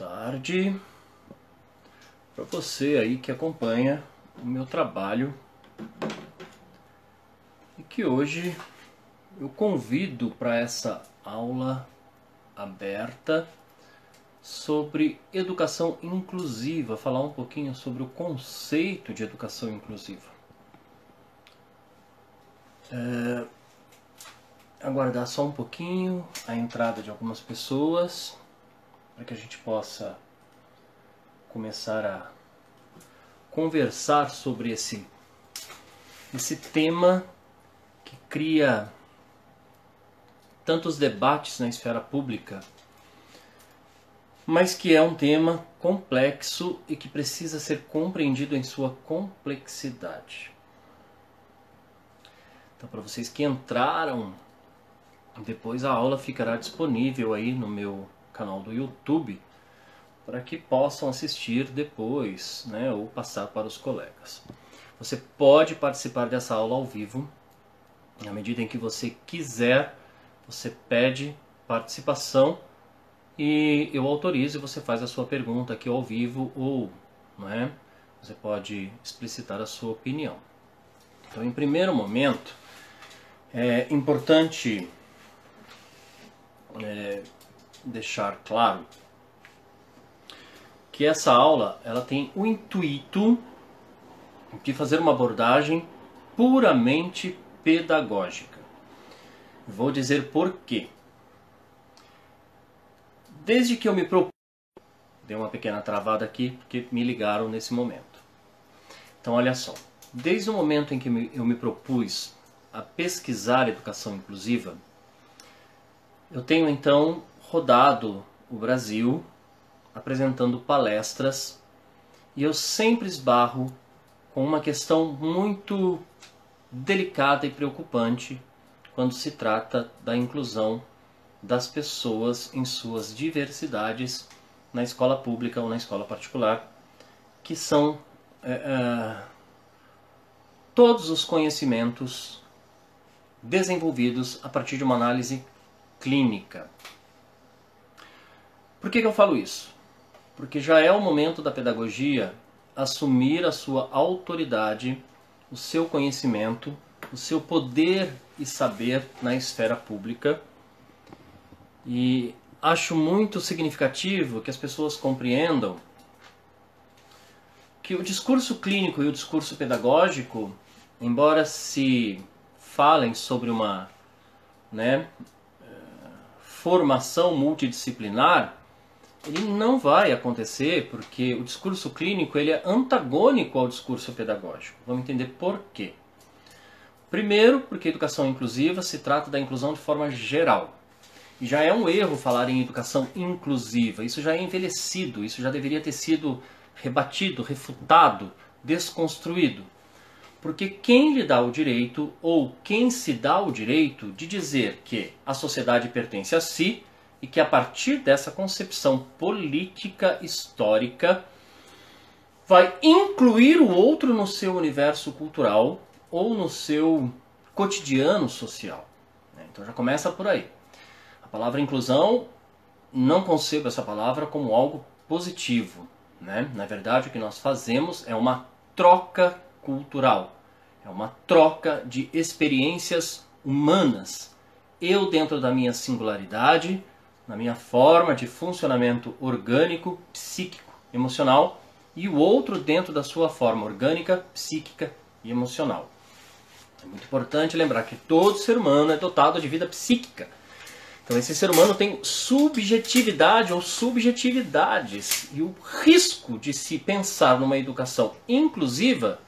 tarde para você aí que acompanha o meu trabalho e que hoje eu convido para essa aula aberta sobre educação inclusiva, falar um pouquinho sobre o conceito de educação inclusiva. Aguardar só um pouquinho a entrada de algumas pessoas para que a gente possa começar a conversar sobre esse tema que cria tantos debates na esfera pública, mas que é um tema complexo e que precisa ser compreendido em sua complexidade. Então, para vocês que entraram, depois a aula ficará disponível aí no meu canal do YouTube para que possam assistir depois, né, ou passar para os colegas. Você pode participar dessa aula ao vivo. Na medida em que você quiser, você pede participação e eu autorizo e você faz a sua pergunta aqui ao vivo ou, né, você pode explicitar a sua opinião. Então, em primeiro momento, é importante deixar claro que essa aula ela tem o intuito de fazer uma abordagem puramente pedagógica. Vou dizer por quê. Desde que eu me propus, deu uma pequena travada aqui porque me ligaram nesse momento. Então olha só, desde o momento em que eu me propus a pesquisar educação inclusiva, eu tenho então rodado o Brasil apresentando palestras e eu sempre esbarro com uma questão muito delicada e preocupante quando se trata da inclusão das pessoas em suas diversidades na escola pública ou na escola particular, que são todos os conhecimentos desenvolvidos a partir de uma análise clínica. Por que eu falo isso? Porque já é o momento da pedagogia assumir a sua autoridade, o seu conhecimento, o seu poder e saber na esfera pública. E acho muito significativo que as pessoas compreendam que o discurso clínico e o discurso pedagógico, embora se falem sobre uma formação multidisciplinar, ele não vai acontecer porque o discurso clínico ele é antagônico ao discurso pedagógico. Vamos entender por quê. Primeiro, porque a educação inclusiva se trata da inclusão de forma geral. E já é um erro falar em educação inclusiva. Isso já é envelhecido, isso já deveria ter sido rebatido, refutado, desconstruído. Porque quem lhe dá o direito, ou quem se dá o direito de dizer que a sociedade pertence a si e que a partir dessa concepção política histórica vai incluir o outro no seu universo cultural ou no seu cotidiano social. Então já começa por aí. A palavra inclusão, não concebo essa palavra como algo positivo, né? Na verdade, o que nós fazemos é uma troca cultural, é uma troca de experiências humanas. Eu dentro da minha singularidade, na minha forma de funcionamento orgânico, psíquico, emocional, e o outro dentro da sua forma orgânica, psíquica e emocional. É muito importante lembrar que todo ser humano é dotado de vida psíquica. Então esse ser humano tem subjetividade ou subjetividades. E o risco de se pensar numa educação inclusiva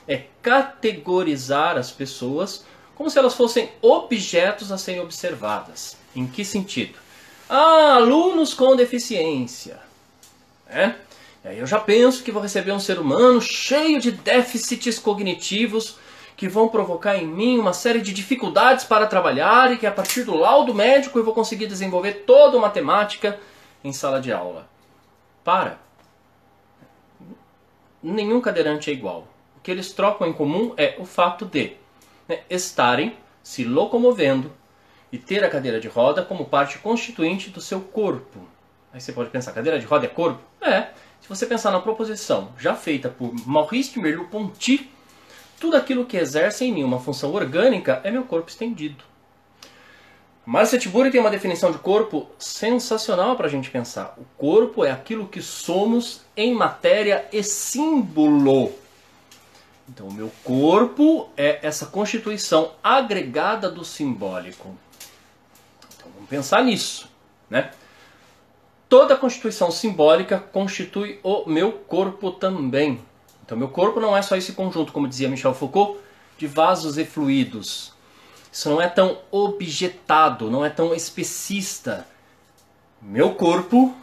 é categorizar as pessoas como se elas fossem objetos a serem observadas. Em que sentido? Alunos com deficiência. E aí eu já penso que vou receber um ser humano cheio de déficits cognitivos que vão provocar em mim uma série de dificuldades para trabalhar e que a partir do laudo médico eu vou conseguir desenvolver toda a matemática em sala de aula. Para. Nenhum cadeirante é igual. O que eles trocam em comum é o fato de estarem se locomovendo e ter a cadeira de roda como parte constituinte do seu corpo. Aí você pode pensar, cadeira de roda é corpo? É. Se você pensar na proposição já feita por Maurice de Merleau-Ponty, tudo aquilo que exerce em mim uma função orgânica é meu corpo estendido. Márcia Tiburi tem uma definição de corpo sensacional para a gente pensar. O corpo é aquilo que somos em matéria e símbolo. Então o meu corpo é essa constituição agregada do simbólico. Então vamos pensar nisso, né? Toda constituição simbólica constitui o meu corpo também. Então meu corpo não é só esse conjunto, como dizia Michel Foucault, de vasos e fluidos. Isso não é tão objetado, não é tão especista. Meu corpo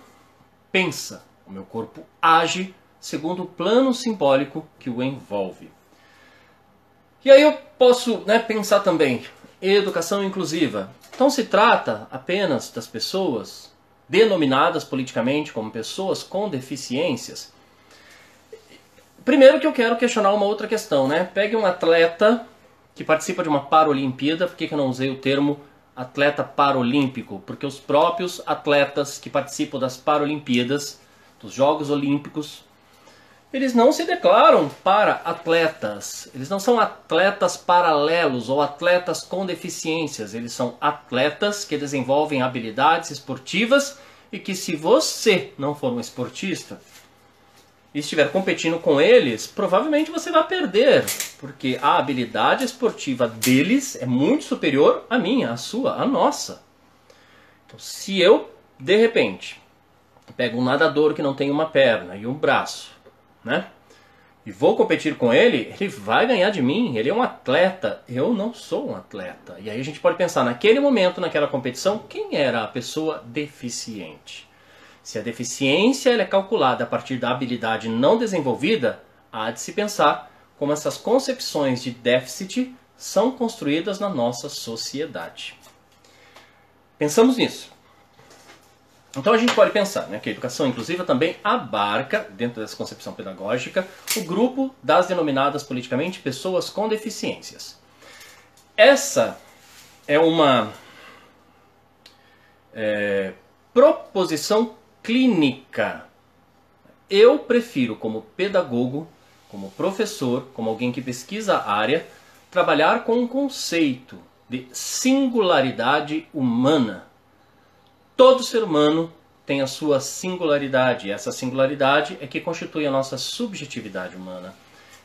pensa, o meu corpo age segundo o plano simbólico que o envolve. E aí eu posso, né, pensar também, educação inclusiva. Então se trata apenas das pessoas denominadas politicamente como pessoas com deficiências. Primeiro que eu quero questionar uma outra questão, né? Pegue um atleta que participa de uma Paralimpíada. Por que eu não usei o termo atleta paralímpico? Porque os próprios atletas que participam das Paralimpíadas, dos Jogos Olímpicos, eles não se declaram para atletas. Eles não são atletas paralelos ou atletas com deficiências. Eles são atletas que desenvolvem habilidades esportivas e que, se você não for um esportista e estiver competindo com eles, provavelmente você vai perder, porque a habilidade esportiva deles é muito superior à minha, à sua, à nossa. Então, se eu, de repente, pego um nadador que não tem uma perna e um braço, né, e vou competir com ele, ele vai ganhar de mim, ele é um atleta, eu não sou um atleta. E aí a gente pode pensar, naquele momento, naquela competição, quem era a pessoa deficiente? Se a deficiência ela é calculada a partir da habilidade não desenvolvida, há de se pensar como essas concepções de déficit são construídas na nossa sociedade. Pensamos nisso. Então a gente pode pensar, né, que a educação inclusiva também abarca, dentro dessa concepção pedagógica, o grupo das denominadas politicamente pessoas com deficiências. Essa é uma proposição clínica. Eu prefiro, como pedagogo, como professor, como alguém que pesquisa a área, trabalhar com um conceito de singularidade humana. Todo ser humano tem a sua singularidade, e essa singularidade é que constitui a nossa subjetividade humana.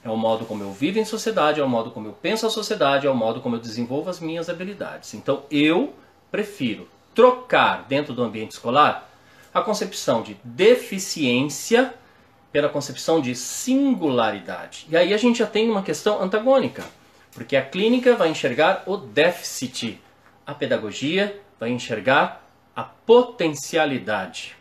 É o modo como eu vivo em sociedade, é o modo como eu penso a sociedade, é o modo como eu desenvolvo as minhas habilidades. Então eu prefiro trocar dentro do ambiente escolar a concepção de deficiência pela concepção de singularidade. E aí a gente já tem uma questão antagônica, porque a clínica vai enxergar o déficit, a pedagogia vai enxergar a potencialidade.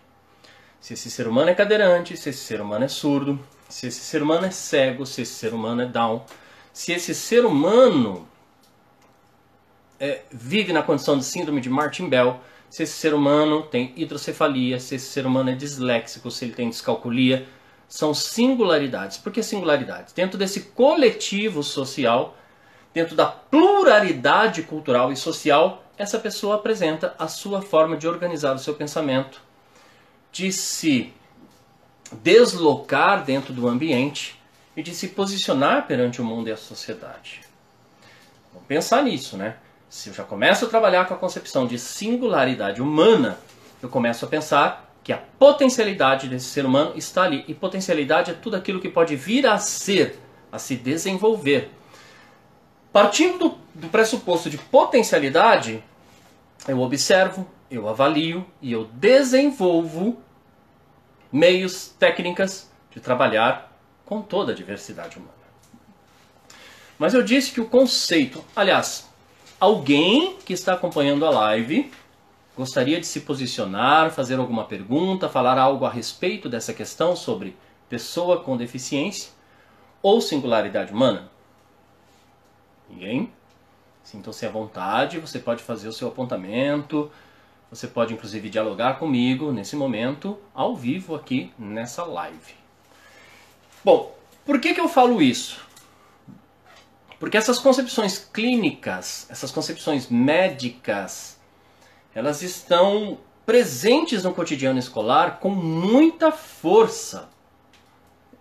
Se esse ser humano é cadeirante, se esse ser humano é surdo, se esse ser humano é cego, se esse ser humano é down, se esse ser humano vive na condição de síndrome de Martin-Bell, se esse ser humano tem hidrocefalia, se esse ser humano é disléxico, se ele tem descalculia, são singularidades. Por que singularidades? Dentro desse coletivo social, dentro da pluralidade cultural e social, essa pessoa apresenta a sua forma de organizar o seu pensamento, de se deslocar dentro do ambiente e de se posicionar perante o mundo e a sociedade. Vamos pensar nisso, né? Se eu já começo a trabalhar com a concepção de singularidade humana, eu começo a pensar que a potencialidade desse ser humano está ali. E potencialidade é tudo aquilo que pode vir a ser, a se desenvolver. Partindo do pressuposto de potencialidade, eu observo, eu avalio e eu desenvolvo meios, técnicas de trabalhar com toda a diversidade humana. Mas eu disse que o conceito, aliás, alguém que está acompanhando a live gostaria de se posicionar, fazer alguma pergunta, falar algo a respeito dessa questão sobre pessoa com deficiência ou singularidade humana? Ninguém? Sintam-se à vontade, você pode fazer o seu apontamento, você pode inclusive dialogar comigo nesse momento, ao vivo aqui nessa live. Bom, por que eu falo isso? Porque essas concepções clínicas, essas concepções médicas, elas estão presentes no cotidiano escolar com muita força.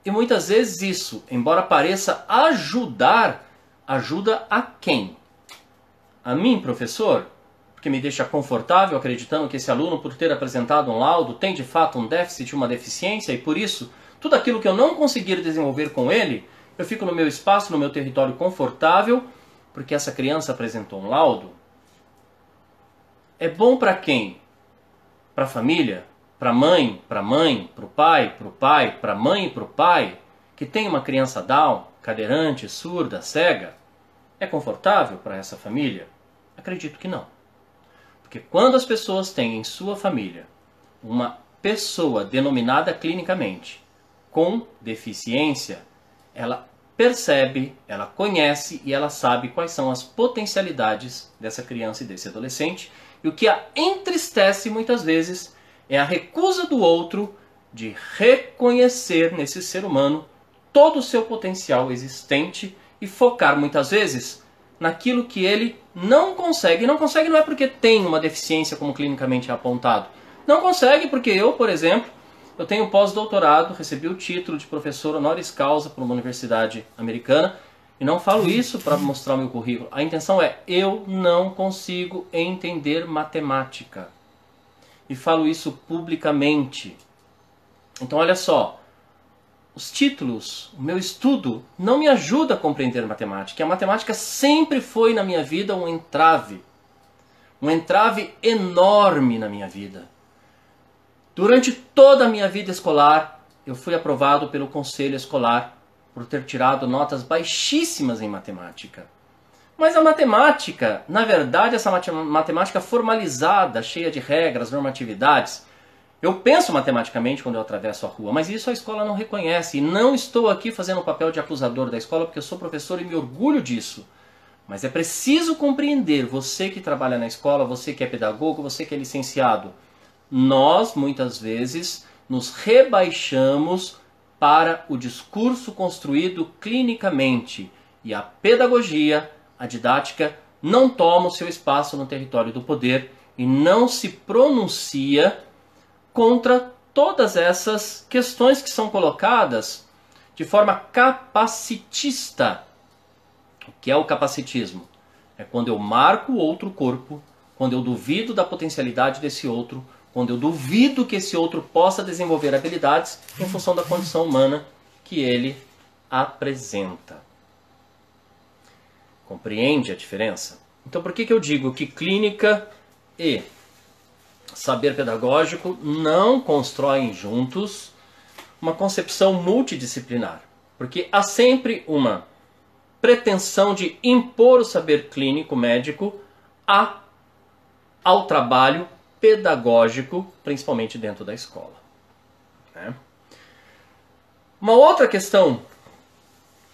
E muitas vezes isso, embora pareça ajudar, ajuda a quem? A mim, professor? Porque me deixa confortável acreditando que esse aluno, por ter apresentado um laudo, tem de fato um déficit, uma deficiência, e por isso, tudo aquilo que eu não conseguir desenvolver com ele, eu fico no meu espaço, no meu território confortável, porque essa criança apresentou um laudo. É bom para quem? Para a família? Para a mãe, para o pai, para a mãe e para o pai, que tem uma criança Down, cadeirante, surda, cega, é confortável para essa família? Acredito que não. Porque quando as pessoas têm em sua família uma pessoa denominada clinicamente com deficiência, ela percebe, ela conhece e ela sabe quais são as potencialidades dessa criança e desse adolescente, e o que a entristece muitas vezes é a recusa do outro de reconhecer nesse ser humano todo o seu potencial existente e focar muitas vezes naquilo que ele não consegue. E não consegue não é porque tem uma deficiência como clinicamente é apontado. Não consegue porque eu, por exemplo, eu tenho pós-doutorado, recebi o título de professor honoris causa por uma universidade americana, e não falo isso para mostrar o meu currículo. A intenção é, eu não consigo entender matemática. E falo isso publicamente. Então olha só, os títulos, o meu estudo não me ajuda a compreender matemática. E a matemática sempre foi na minha vida um entrave enorme na minha vida. Durante toda a minha vida escolar, eu fui aprovado pelo conselho escolar por ter tirado notas baixíssimas em matemática. Mas a matemática, na verdade, essa matemática formalizada, cheia de regras, normatividades, eu penso matematicamente quando eu atravesso a rua, mas isso a escola não reconhece. E não estou aqui fazendo o papel de acusador da escola, porque eu sou professor e me orgulho disso. Mas é preciso compreender, você que trabalha na escola, você que é pedagogo, você que é licenciado, nós, muitas vezes, nos rebaixamos para o discurso construído clinicamente. E a pedagogia, a didática, não toma o seu espaço no território do poder e não se pronuncia contra todas essas questões que são colocadas de forma capacitista. O que é o capacitismo? É quando eu marco o outro corpo, quando eu duvido da potencialidade desse outro, quando eu duvido que esse outro possa desenvolver habilidades em função da condição humana que ele apresenta. Compreende a diferença? Então por que eu digo que clínica e saber pedagógico não constroem juntos uma concepção multidisciplinar? Porque há sempre uma pretensão de impor o saber clínico médico ao trabalho pedagógico, principalmente dentro da escola. Uma outra questão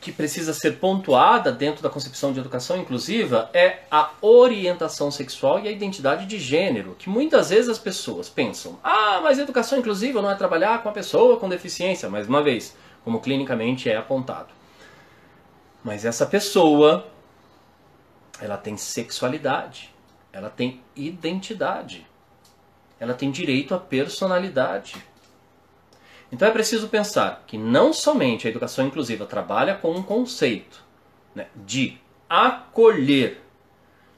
que precisa ser pontuada dentro da concepção de educação inclusiva é a orientação sexual e a identidade de gênero, que muitas vezes as pessoas pensam, mas educação inclusiva não é trabalhar com a pessoa com deficiência, mais uma vez, como clinicamente é apontado. Mas essa pessoa, ela tem sexualidade, ela tem identidade, ela tem direito à personalidade. Então é preciso pensar que não somente a educação inclusiva trabalha com um conceito, né, de acolher,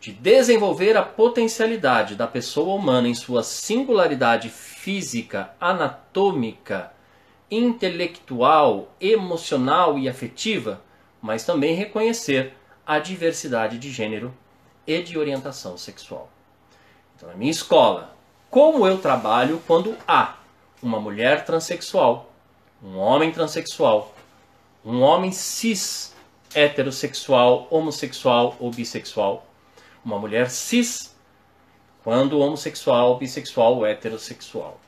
de desenvolver a potencialidade da pessoa humana em sua singularidade física, anatômica, intelectual, emocional e afetiva, mas também reconhecer a diversidade de gênero e de orientação sexual. Então, na minha escola, como eu trabalho quando há uma mulher transexual, um homem transexual, um homem cis, heterossexual, homossexual ou bissexual, uma mulher cis, quando homossexual, bissexual ou heterossexual.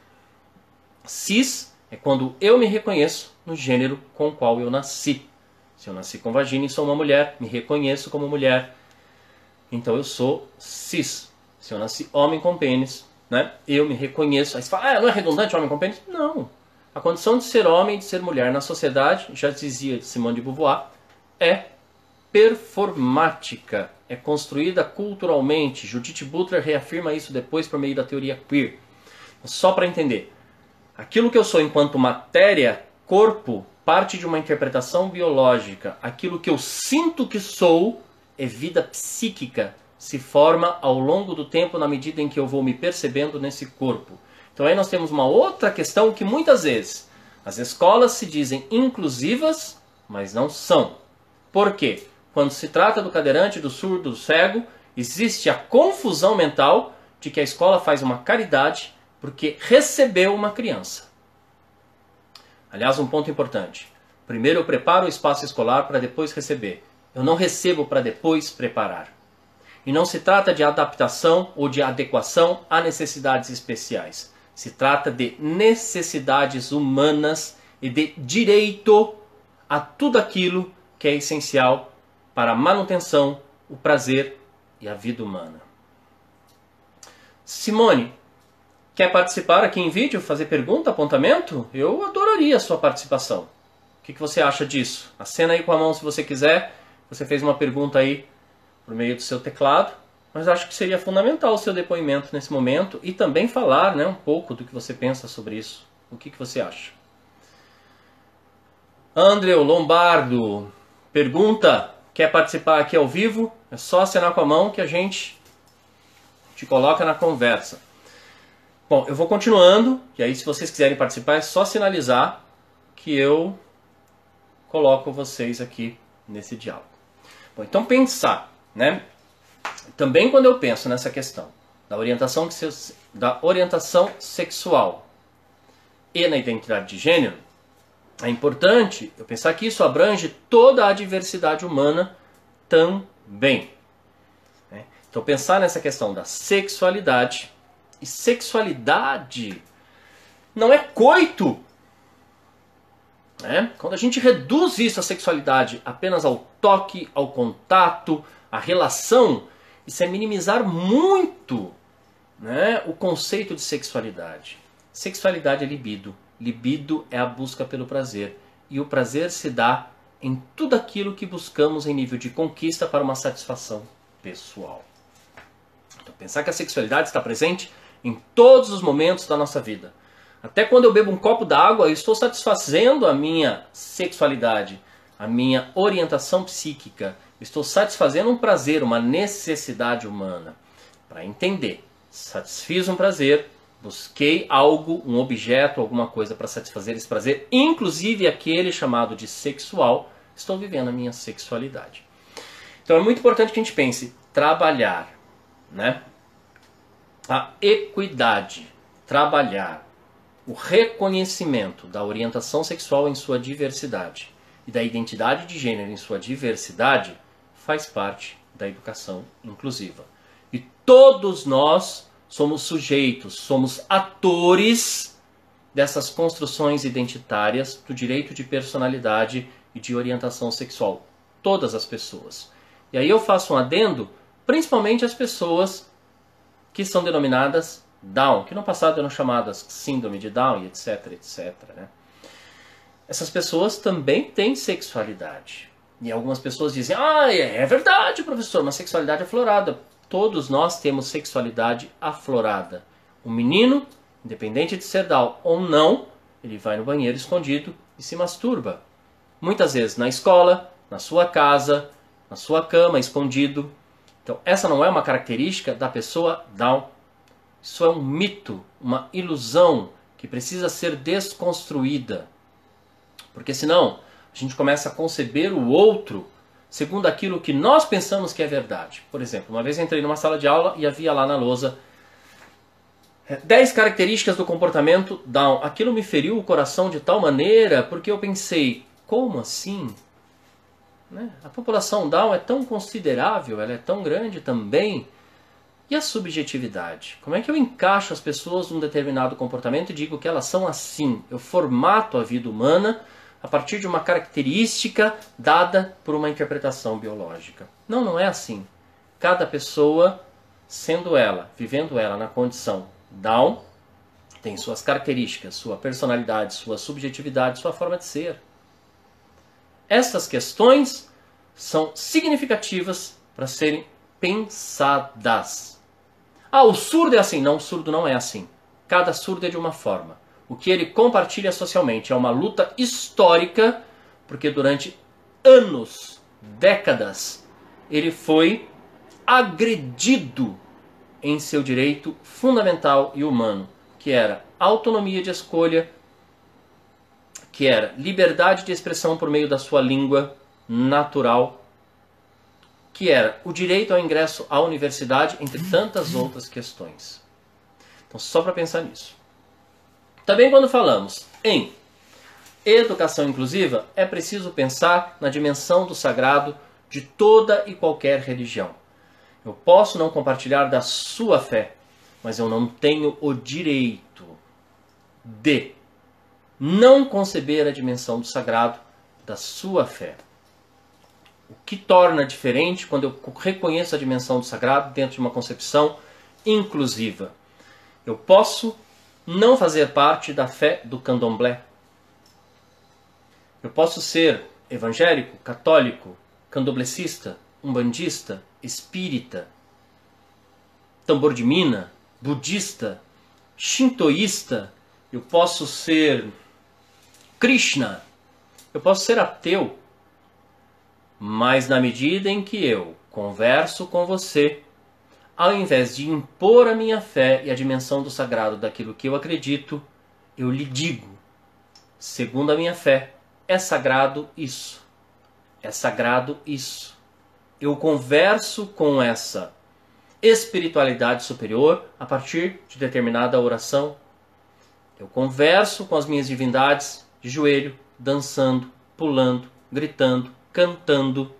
Cis é quando eu me reconheço no gênero com o qual eu nasci. Se eu nasci com vagina e sou uma mulher, me reconheço como mulher, então eu sou cis. Se eu nasci homem com pênis, né, eu me reconheço. Aí você fala, não é redundante homem com pênis? Não. A condição de ser homem e de ser mulher na sociedade, já dizia Simone de Beauvoir, é performática, é construída culturalmente. Judith Butler reafirma isso depois por meio da teoria queer. Só para entender. Aquilo que eu sou enquanto matéria, corpo, parte de uma interpretação biológica. Aquilo que eu sinto que sou é vida psíquica. Se forma ao longo do tempo na medida em que eu vou me percebendo nesse corpo. Então aí nós temos uma outra questão que muitas vezes as escolas se dizem inclusivas, mas não são. Por quê? Quando se trata do cadeirante, do surdo, do cego, existe a confusão mental de que a escola faz uma caridade porque recebeu uma criança. Aliás, um ponto importante. Primeiro eu preparo o espaço escolar para depois receber. Eu não recebo para depois preparar. E não se trata de adaptação ou de adequação a necessidades especiais. Se trata de necessidades humanas e de direito a tudo aquilo que é essencial para a manutenção, o prazer e a vida humana. Simone, quer participar aqui em vídeo, fazer pergunta, apontamento? Eu adoraria a sua participação. O que você acha disso? Acena aí com a mão se você quiser. Você fez uma pergunta aí por meio do seu teclado, mas acho que seria fundamental o seu depoimento nesse momento e também falar, né, um pouco do que você pensa sobre isso. O que você acha? Andreu Lombardo pergunta, quer participar aqui ao vivo? É só acenar com a mão que a gente te coloca na conversa. Bom, eu vou continuando, e aí se vocês quiserem participar é só sinalizar que eu coloco vocês aqui nesse diálogo. Bom, então pensar, né? Também quando eu penso nessa questão da orientação sexual e na identidade de gênero, é importante eu pensar que isso abrange toda a diversidade humana também. Né? Então pensar nessa questão da sexualidade, e sexualidade não é coito. Né? Quando a gente reduz isso, a sexualidade, apenas ao toque, ao contato, à relação, isso é minimizar muito, né, o conceito de sexualidade. Sexualidade é libido. Libido é a busca pelo prazer. E o prazer se dá em tudo aquilo que buscamos em nível de conquista para uma satisfação pessoal. Então pensar que a sexualidade está presente em todos os momentos da nossa vida. Até quando eu bebo um copo d'água, eu estou satisfazendo a minha sexualidade, a minha orientação psíquica. Estou satisfazendo um prazer, uma necessidade humana. Para entender, satisfiz um prazer, busquei algo, um objeto, alguma coisa para satisfazer esse prazer, inclusive aquele chamado de sexual, estou vivendo a minha sexualidade. Então é muito importante que a gente pense, trabalhar, né? A equidade, trabalhar o reconhecimento da orientação sexual em sua diversidade e da identidade de gênero em sua diversidade faz parte da educação inclusiva. E todos nós somos sujeitos, somos atores dessas construções identitárias do direito de personalidade e de orientação sexual. Todas as pessoas. E aí eu faço um adendo, principalmente as pessoas que são denominadas Down, que no passado eram chamadas síndrome de Down e etc, etc. Né? Essas pessoas também têm sexualidade. E algumas pessoas dizem, é verdade, professor, mas sexualidade aflorada. Todos nós temos sexualidade aflorada. O menino, independente de ser Down ou não, ele vai no banheiro escondido e se masturba. Muitas vezes na escola, na sua casa, na sua cama, escondido. Então essa não é uma característica da pessoa Down. Isso é um mito, uma ilusão que precisa ser desconstruída. Porque senão a gente começa a conceber o outro segundo aquilo que nós pensamos que é verdade. Por exemplo, uma vez eu entrei numa sala de aula e havia lá na lousa 10 características do comportamento Down. Aquilo me feriu o coração de tal maneira porque eu pensei, como assim? Né? A população Down é tão considerável, ela é tão grande também. E a subjetividade? Como é que eu encaixo as pessoas num determinado comportamento e digo que elas são assim? Eu formato a vida humana a partir de uma característica dada por uma interpretação biológica. Não, não é assim. Cada pessoa, sendo ela, vivendo ela na condição Down, tem suas características, sua personalidade, sua subjetividade, sua forma de ser. Essas questões são significativas para serem pensadas. O surdo é assim. Não, o surdo não é assim. cada surdo é de uma forma. O que ele compartilha socialmente é uma luta histórica, porque durante anos, décadas, ele foi agredido em seu direito fundamental e humano, que era autonomia de escolha, que era liberdade de expressão por meio da sua língua natural, que era o direito ao ingresso à universidade, entre tantas outras questões. Então, só para pensar nisso. Também quando falamos em educação inclusiva, é preciso pensar na dimensão do sagrado de toda e qualquer religião. Eu posso não compartilhar da sua fé, mas eu não tenho o direito de não conceber a dimensão do sagrado da sua fé. O que torna diferente quando eu reconheço a dimensão do sagrado dentro de uma concepção inclusiva. Eu posso não fazer parte da fé do candomblé. Eu posso ser evangélico, católico, candomblecista, umbandista, espírita, tambor de mina, budista, shintoísta. Eu posso ser Krishna. Eu posso ser ateu. Mas na medida em que eu converso com você, ao invés de impor a minha fé e a dimensão do sagrado daquilo que eu acredito, eu lhe digo, segundo a minha fé, é sagrado isso. É sagrado isso. Eu converso com essa espiritualidade superior a partir de determinada oração. Eu converso com as minhas divindades de joelho, dançando, pulando, gritando, cantando.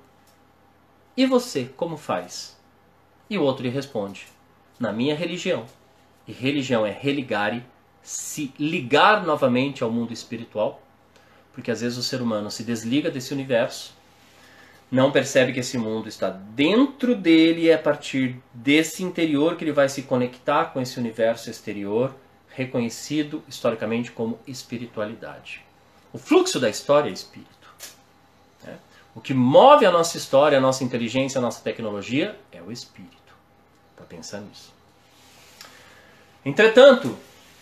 E você, como faz? E o outro lhe responde, na minha religião. E religião é religare, se ligar novamente ao mundo espiritual, porque às vezes o ser humano se desliga desse universo, não percebe que esse mundo está dentro dele e é a partir desse interior que ele vai se conectar com esse universo exterior, reconhecido historicamente como espiritualidade. O fluxo da história é espírito. O que move a nossa história, a nossa inteligência, a nossa tecnologia é o espírito. Para pensar nisso. Entretanto,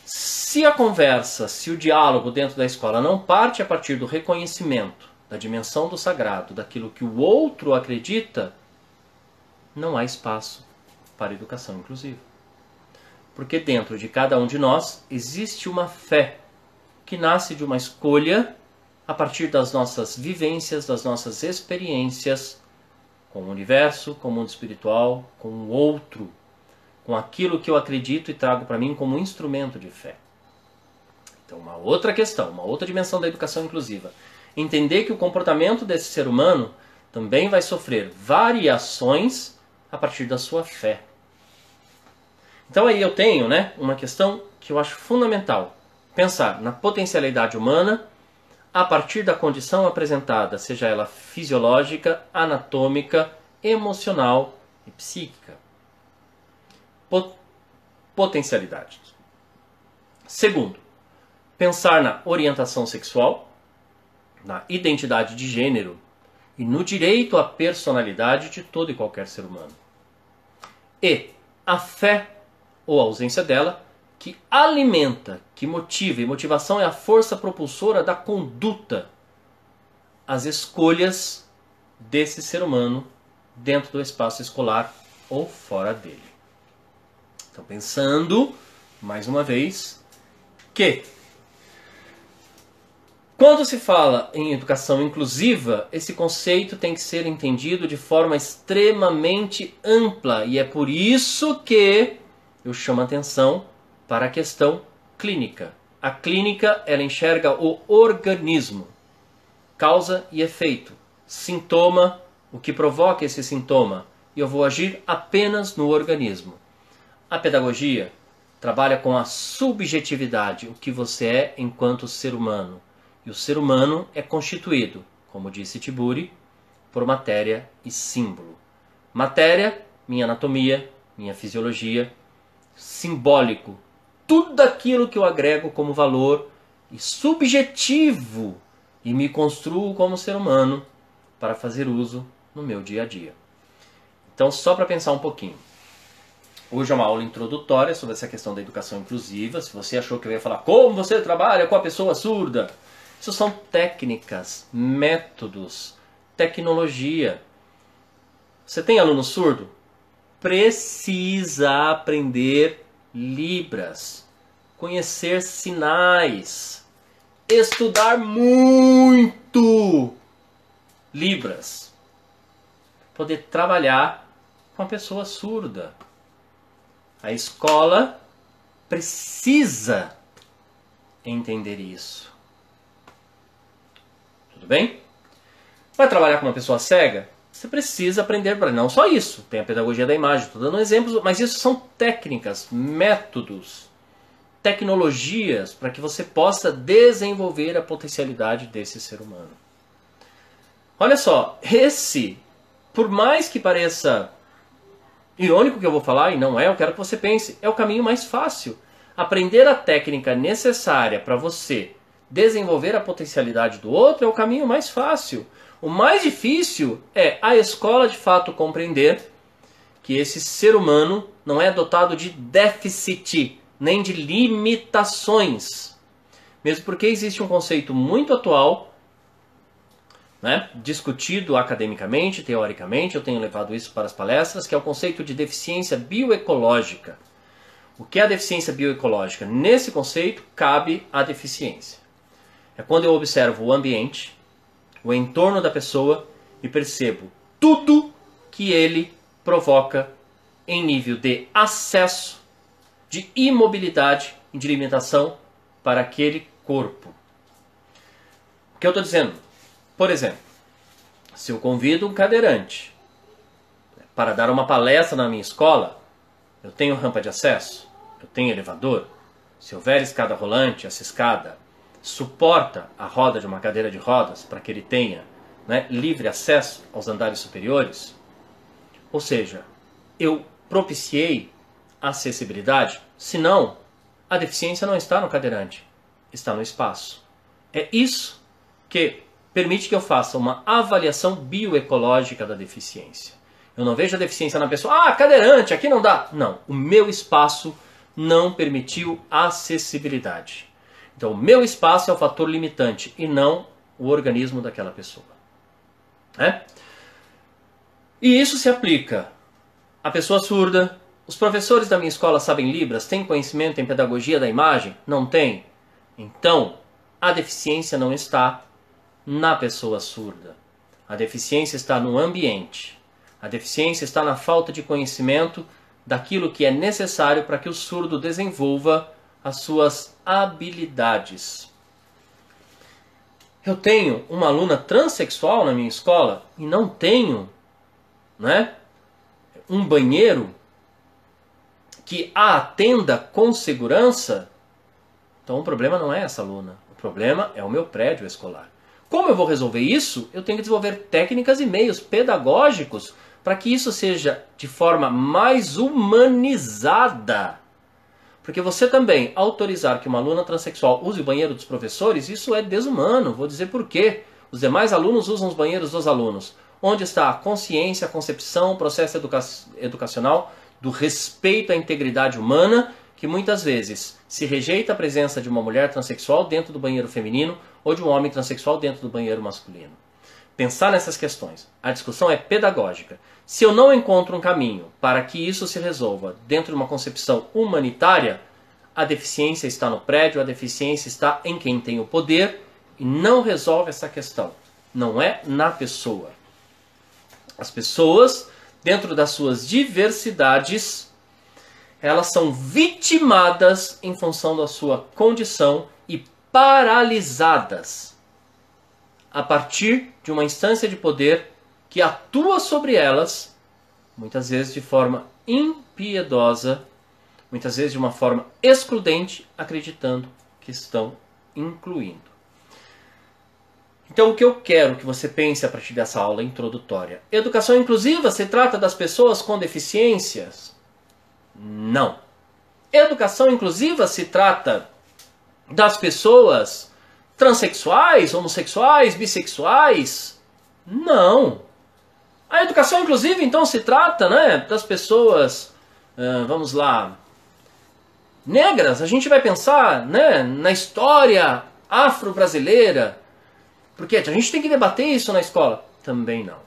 se a conversa, se o diálogo dentro da escola não parte a partir do reconhecimento da dimensão do sagrado, daquilo que o outro acredita, não há espaço para educação inclusiva. Porque dentro de cada um de nós existe uma fé que nasce de uma escolha a partir das nossas vivências, das nossas experiências com o universo, com o mundo espiritual, com o outro, com aquilo que eu acredito e trago para mim como um instrumento de fé. Então, uma outra questão, uma outra dimensão da educação inclusiva. Entender que o comportamento desse ser humano também vai sofrer variações a partir da sua fé. Então aí eu tenho, uma questão que eu acho fundamental. Pensar na potencialidade humana a partir da condição apresentada, seja ela fisiológica, anatômica, emocional e psíquica. Potencialidade. Segundo, pensar na orientação sexual, na identidade de gênero e no direito à personalidade de todo e qualquer ser humano. E a fé, ou a ausência dela, que alimenta, que motiva, e motivação é a força propulsora da conduta, as escolhas desse ser humano dentro do espaço escolar ou fora dele. Então, pensando, mais uma vez, que quando se fala em educação inclusiva, esse conceito tem que ser entendido de forma extremamente ampla, e é por isso que eu chamo a atenção para a questão clínica. A clínica, ela enxerga o organismo, causa e efeito, sintoma, o que provoca esse sintoma, e eu vou agir apenas no organismo. A pedagogia trabalha com a subjetividade, o que você é enquanto ser humano. E o ser humano é constituído, como disse Tiburi, por matéria e símbolo. Matéria, minha anatomia, minha fisiologia, simbólico, tudo aquilo que eu agrego como valor e subjetivo e me construo como ser humano para fazer uso no meu dia a dia. Então, só para pensar um pouquinho. Hoje é uma aula introdutória sobre essa questão da educação inclusiva. Se você achou que eu ia falar como você trabalha com a pessoa surda, isso são técnicas, métodos, tecnologia. Você tem aluno surdo? Precisa aprender Libras, conhecer sinais, estudar muito Libras, poder trabalhar com a pessoa surda. A escola precisa entender isso. Tudo bem? Vai trabalhar com uma pessoa cega? Você precisa aprender, não só isso, tem a pedagogia da imagem, estou dando exemplos, mas isso são técnicas, métodos, tecnologias para que você possa desenvolver a potencialidade desse ser humano. Olha só, por mais que pareça irônico que eu vou falar, e não é, eu quero que você pense, é o caminho mais fácil. Aprender a técnica necessária para você desenvolver a potencialidade do outro é o caminho mais fácil. O mais difícil é a escola de fato compreender que esse ser humano não é dotado de déficit, nem de limitações. Mesmo porque existe um conceito muito atual, né, discutido academicamente, teoricamente, eu tenho levado isso para as palestras, que é o conceito de deficiência bioecológica. O que é a deficiência bioecológica? Nesse conceito cabe a deficiência. É quando eu observo o ambiente, o entorno da pessoa e percebo tudo que ele provoca em nível de acesso, de imobilidade e de limitação para aquele corpo. O que eu estou dizendo? Por exemplo, se eu convido um cadeirante para dar uma palestra na minha escola, eu tenho rampa de acesso, eu tenho elevador. Se houver escada rolante, essa escada suporta a roda de uma cadeira de rodas para que ele tenha, né, livre acesso aos andares superiores. Ou seja, eu propiciei a acessibilidade, senão a deficiência não está no cadeirante, está no espaço. É isso que permite que eu faça uma avaliação bioecológica da deficiência. Eu não vejo a deficiência na pessoa, cadeirante, aqui não dá. Não, o meu espaço não permitiu acessibilidade. Então, o meu espaço é o fator limitante e não o organismo daquela pessoa. É? E isso se aplica à pessoa surda. Os professores da minha escola sabem Libras? Têm conhecimento em pedagogia da imagem? Não tem? Então, a deficiência não está na pessoa surda. A deficiência está no ambiente. A deficiência está na falta de conhecimento daquilo que é necessário para que o surdo desenvolva as suas habilidades. Eu tenho uma aluna transexual na minha escola e não tenho, né, um banheiro que a atenda com segurança. Então o problema não é essa aluna. O problema é o meu prédio escolar. Como eu vou resolver isso? Eu tenho que desenvolver técnicas e meios pedagógicos para que isso seja de forma mais humanizada. Porque você também autorizar que uma aluna transexual use o banheiro dos professores, isso é desumano. Vou dizer por quê. Os demais alunos usam os banheiros dos alunos. Onde está a consciência, a concepção, o processo educacional do respeito à integridade humana, que muitas vezes se rejeita a presença de uma mulher transexual dentro do banheiro feminino ou de um homem transexual dentro do banheiro masculino. Pensar nessas questões. A discussão é pedagógica. Se eu não encontro um caminho para que isso se resolva dentro de uma concepção humanitária, a deficiência está no prédio, a deficiência está em quem tem o poder e não resolve essa questão. Não é na pessoa. As pessoas, dentro das suas diversidades, elas são vitimadas em função da sua condição e paralisadas a partir de uma instância de poder que atua sobre elas, muitas vezes de forma impiedosa, muitas vezes de uma forma excludente, acreditando que estão incluindo. Então o que eu quero que você pense a partir dessa aula introdutória? Educação inclusiva se trata das pessoas com deficiências? Não. Educação inclusiva se trata das pessoas transexuais, homossexuais, bissexuais? Não. A educação inclusiva então se trata, né, das pessoas vamos lá, negras, a gente vai pensar, né, na história afro-brasileira, porque a gente tem que debater isso na escola. Também não.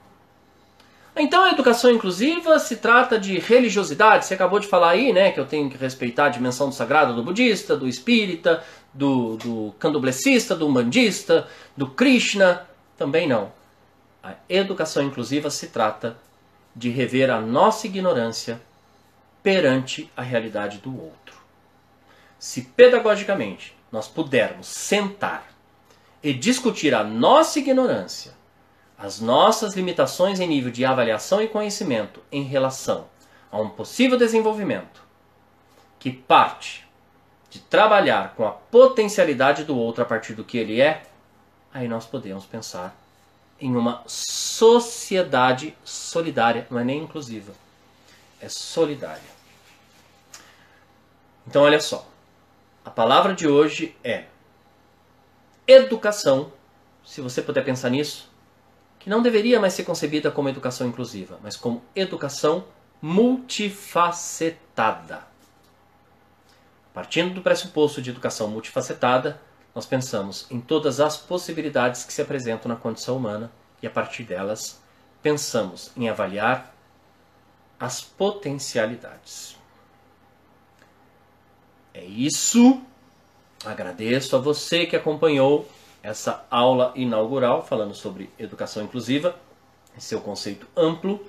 Então a educação inclusiva se trata de religiosidade. Você acabou de falar aí, né, que eu tenho que respeitar a dimensão do sagrado do budista, do espírita, do candomblessista, do umbandista, do Krishna. Também não. A educação inclusiva se trata de rever a nossa ignorância perante a realidade do outro. Se pedagogicamente nós pudermos sentar e discutir a nossa ignorância, as nossas limitações em nível de avaliação e conhecimento em relação a um possível desenvolvimento que parte de trabalhar com a potencialidade do outro a partir do que ele é, aí nós podemos pensar em uma sociedade solidária, não é nem inclusiva, é solidária. Então olha só, a palavra de hoje é educação, se você puder pensar nisso, que não deveria mais ser concebida como educação inclusiva, mas como educação multifacetada. Partindo do pressuposto de educação multifacetada, nós pensamos em todas as possibilidades que se apresentam na condição humana e, a partir delas, pensamos em avaliar as potencialidades. É isso. Agradeço a você que acompanhou essa aula inaugural falando sobre educação inclusiva e seu conceito amplo.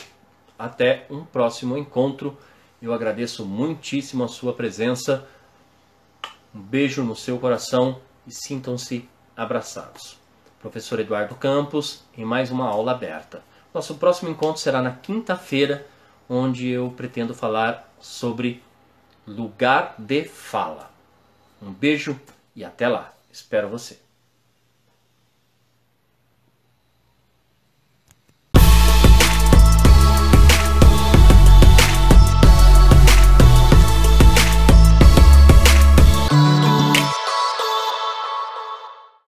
Até um próximo encontro. Eu agradeço muitíssimo a sua presença. Um beijo no seu coração e sintam-se abraçados. Professor Eduardo Campos, em mais uma aula aberta. Nosso próximo encontro será na quinta-feira, onde eu pretendo falar sobre lugar de fala. Um beijo e até lá. Espero você.